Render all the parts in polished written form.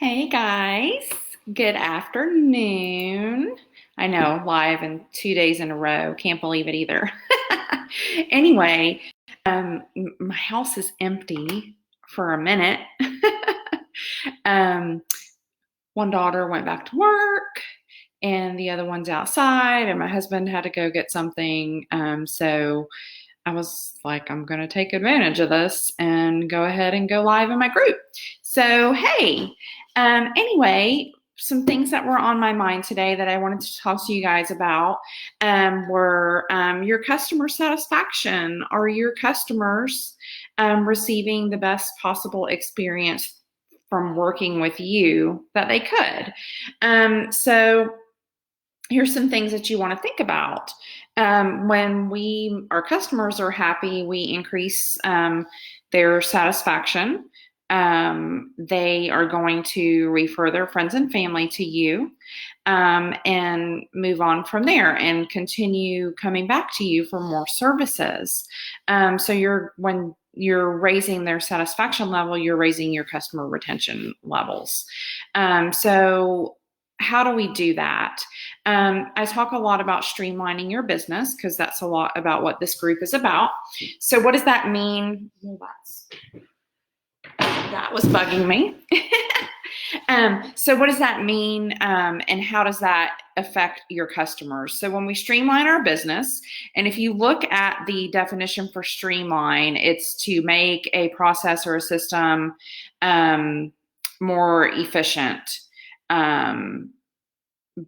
Hey guys, good afternoon. I know, live and 2 days in a row. Can't believe it either. Anyway, my house is empty for a minute. um, One daughter went back to work, and the other one's outside, and my husband had to go get something. So I was like, I'm going to take advantage of this and go ahead and go live in my group. So, hey, anyway, some things that were on my mind today that I wanted to talk to you guys about were your customer satisfaction. Are your customers receiving the best possible experience from working with you that they could? So, here's some things that you want to think about. When our customers are happy, we increase their satisfaction. They are going to refer their friends and family to you, and move on from there and continue coming back to you for more services. When you're raising their satisfaction level, you're raising your customer retention levels. So how do we do that? I talk a lot about streamlining your business because that's a lot about what this group is about. So what does that mean? Well, that was bugging me. So what does that mean, and how does that affect your customers? So when we streamline our business, and if you look at the definition for streamline, it's to make a process or a system more efficient.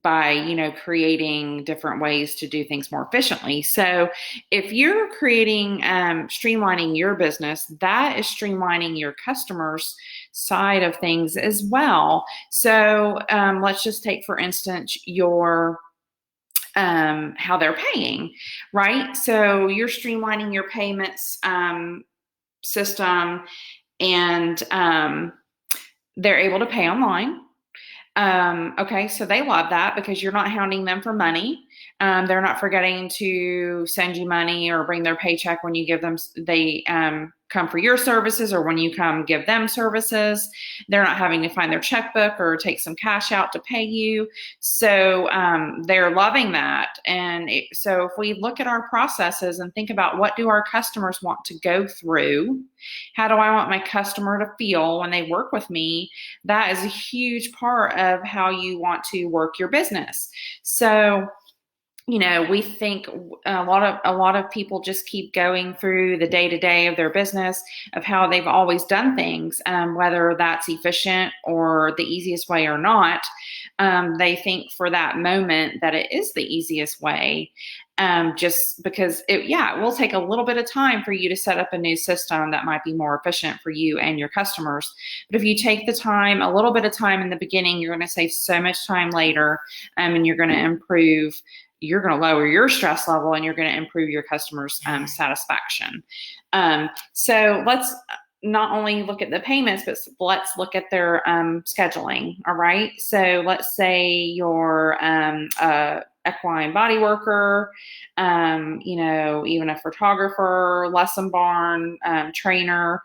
By creating different ways to do things more efficiently. So if you're creating streamlining your business, that is streamlining your customers side of things as well. So let's just take, for instance, your how they're paying, right? So you're streamlining your payments system, and they're able to pay online. Okay, so they love that because you're not hounding them for money. They're not forgetting to send you money or bring their paycheck when you give them, they come for your services, or when you come give them services. They're not having to find their checkbook or take some cash out to pay you. So they're loving that. And so if we look at our processes and think about, what do our customers want to go through? How do I want my customer to feel when they work with me? That is a huge part of how you want to work your business. So we think a lot of people just keep going through the day-to-day of their business, of how they've always done things, whether that's efficient or the easiest way or not. They think for that moment that it is the easiest way, just because it will take a little bit of time for you to set up a new system that might be more efficient for you and your customers. But if you take the time, a little bit of time in the beginning, you're going to save so much time later, and you're going to improve. You're going to lower your stress level, and you're going to improve your customers' satisfaction. So let's not only look at the payments, but let's look at their scheduling. All right. So let's say you're equine body worker, even a photographer, lesson barn, trainer,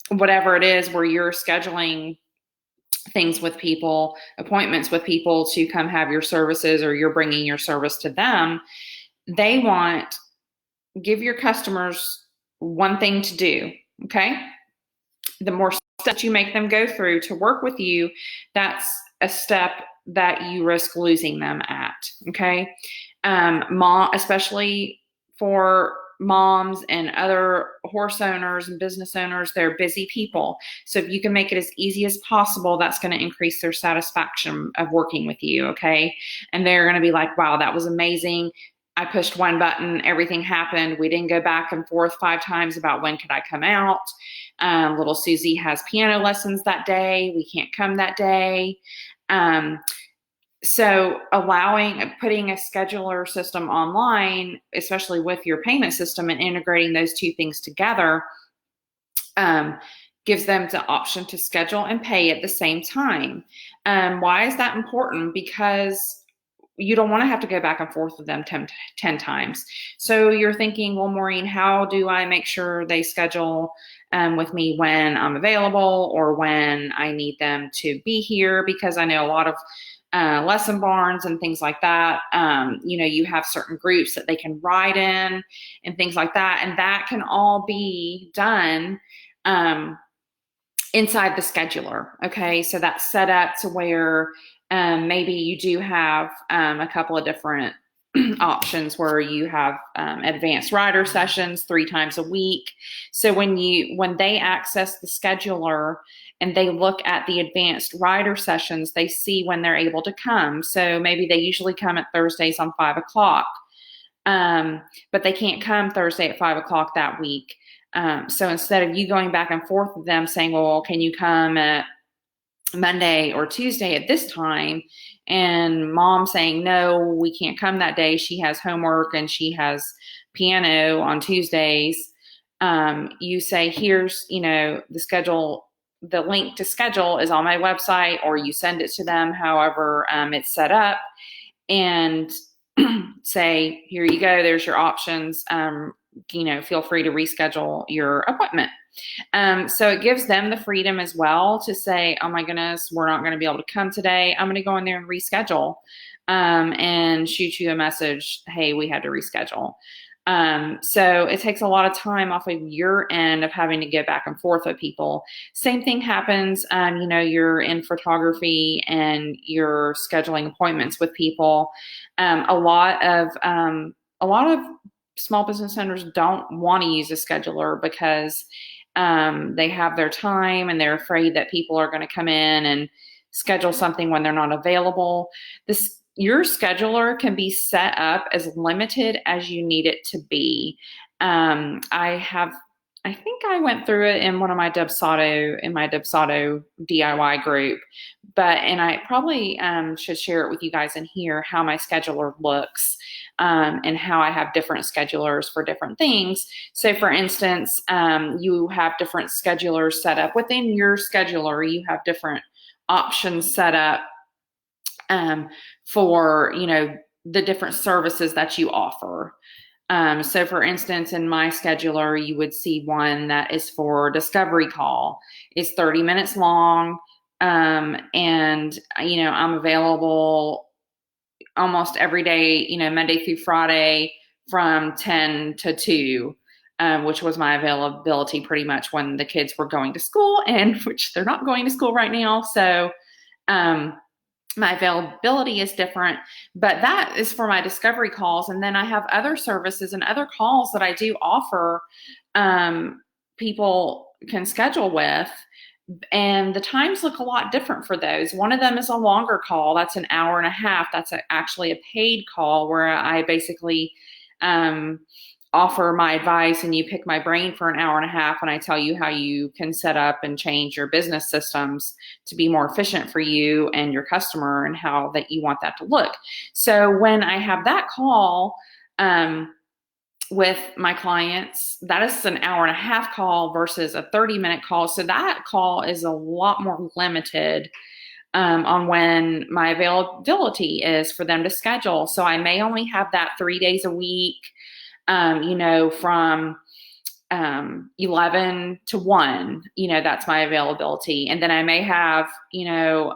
whatever it is, where you're scheduling things with people, appointments with people to come have your services, or you're bringing your service to them. Give your customers one thing to do. Okay. The more steps you make them go through to work with you, that's a step that you risk losing them at. Okay. Especially for moms and other horse owners and business owners, they're busy people. So if you can make it as easy as possible, that's going to increase their satisfaction of working with you. Okay. And they're going to be like, wow, that was amazing. I pushed one button, everything happened. We didn't go back and forth 5 times about when could I come out. Little Susie has piano lessons that day. We can't come that day. So putting a scheduler system online, especially with your payment system, and integrating those two things together, gives them the option to schedule and pay at the same time. Why is that important? Because you don't want to have to go back and forth with them 10 times. So you're thinking, well, Maureen, how do I make sure they schedule with me when I'm available or when I need them to be here? Because I know a lot of lesson barns and things like that, you have certain groups that they can ride in and things like that. And that can all be done inside the scheduler. Okay, so that's set up to where maybe you do have a couple of different options where you have advanced rider sessions 3 times a week. So when they access the scheduler and they look at the advanced rider sessions, they see when they're able to come. So maybe they usually come at Thursdays on 5 o'clock, but they can't come Thursday at 5 o'clock that week. So instead of you going back and forth with them saying, well, can you come at Monday or Tuesday at this time? And mom saying, no, we can't come that day. She has homework and she has piano on Tuesdays. You say, here's, the schedule, the link to schedule is on my website, or you send it to them, however it's set up, and say, here you go, there's your options. Feel free to reschedule your appointment. So it gives them the freedom as well to say, oh my goodness, we're not going to be able to come today. I'm going to go in there and reschedule and shoot you a message. Hey, we had to reschedule. So it takes a lot of time off of your end of having to get back and forth with people. Same thing happens, you're in photography and you're scheduling appointments with people. A lot of small business owners don't want to use a scheduler because they have their time and they're afraid that people are going to come in and schedule something when they're not available. Your scheduler can be set up as limited as you need it to be. I think I went through it in my Dubsado DIY group, and I probably should share it with you guys in here, how my scheduler looks, and how I have different schedulers for different things. So for instance, you have different schedulers set up within your scheduler. You have different options set up for, the different services that you offer. So for instance, in my scheduler, you would see one that is for discovery call. It's 30 minutes long. And, I'm available almost every day, Monday through Friday from 10 to 2, which was my availability pretty much when the kids were going to school, and which they're not going to school right now. So, my availability is different, but that is for my discovery calls. And then I have other services and other calls that I do offer, people can schedule with, and the times look a lot different for those. One of them is a longer call. That's an hour and a half. That's actually a paid call where I basically, offer my advice and you pick my brain for an hour and a half, and I tell you how you can set up and change your business systems to be more efficient for you and your customer and how that you want that to look. So when I have that call with my clients, that is an hour and a half call versus a 30-minute call. So that call is a lot more limited on when my availability is for them to schedule. So I may only have that 3 days a week, from 11 to 1, that's my availability. And then I may have,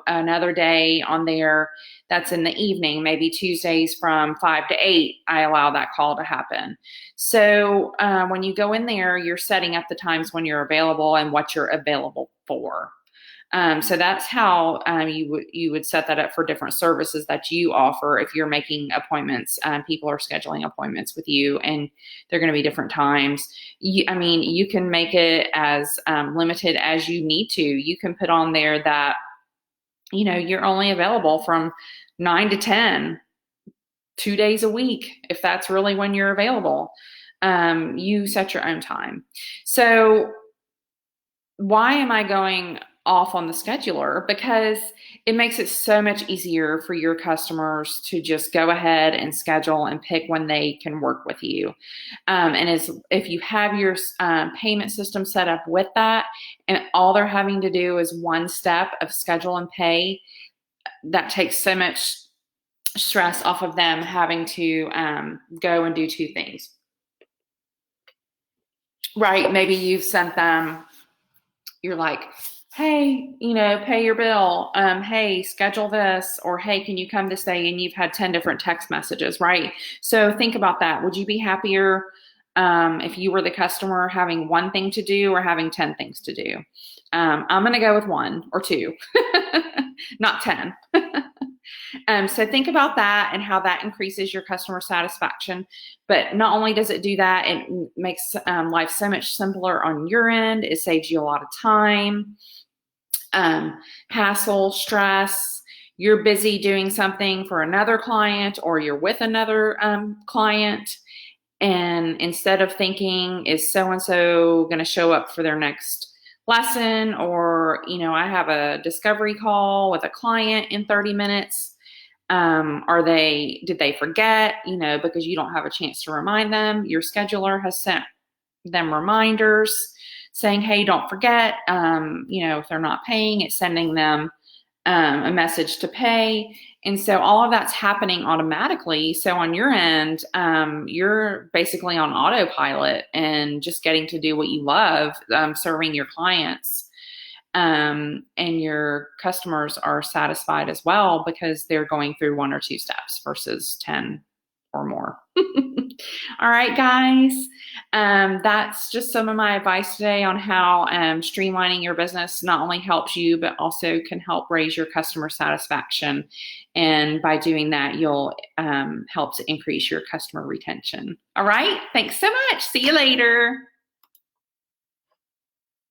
another day on there that's in the evening, maybe Tuesdays from 5 to 8, I allow that call to happen. So when you go in there, you're setting up the times when you're available and what you're available for. So that's how you would set that up for different services that you offer. If you're making appointments, people are scheduling appointments with you, and they're going to be different times. You can make it as limited as you need to. You can put on there that, you're only available from 9 to 10, 2 days a week, if that's really when you're available. You set your own time. So why am I going off on the scheduler? Because it makes it so much easier for your customers to just go ahead and schedule and pick when they can work with you. If you have your payment system set up with that, and all they're having to do is one step of schedule and pay, that takes so much stress off of them having to go and do two things. Right? Maybe you've sent them, you're like, hey, pay your bill. Hey, schedule this, or hey, can you come this day? And you've had 10 different text messages, right? So think about that. Would you be happier if you were the customer having one thing to do or having 10 things to do? I'm going to go with 1 or 2, not 10. So think about that and how that increases your customer satisfaction. But not only does it do that, it makes life so much simpler on your end. It saves you a lot of time, hassle, stress. You're busy doing something for another client, or you're with another client. And instead of thinking, is so-and-so going to show up for their next lesson? Or, I have a discovery call with a client in 30 minutes. Did they forget, because you don't have a chance to remind them? Your scheduler has sent them reminders saying, hey, don't forget. If they're not paying, it's sending them a message to pay. And so all of that's happening automatically. So on your end, you're basically on autopilot and just getting to do what you love, serving your clients. And your customers are satisfied as well because they're going through 1 or 2 steps versus 10 or more. All right, guys. That's just some of my advice today on how streamlining your business not only helps you, but also can help raise your customer satisfaction. And by doing that, you'll help to increase your customer retention. All right. Thanks so much. See you later.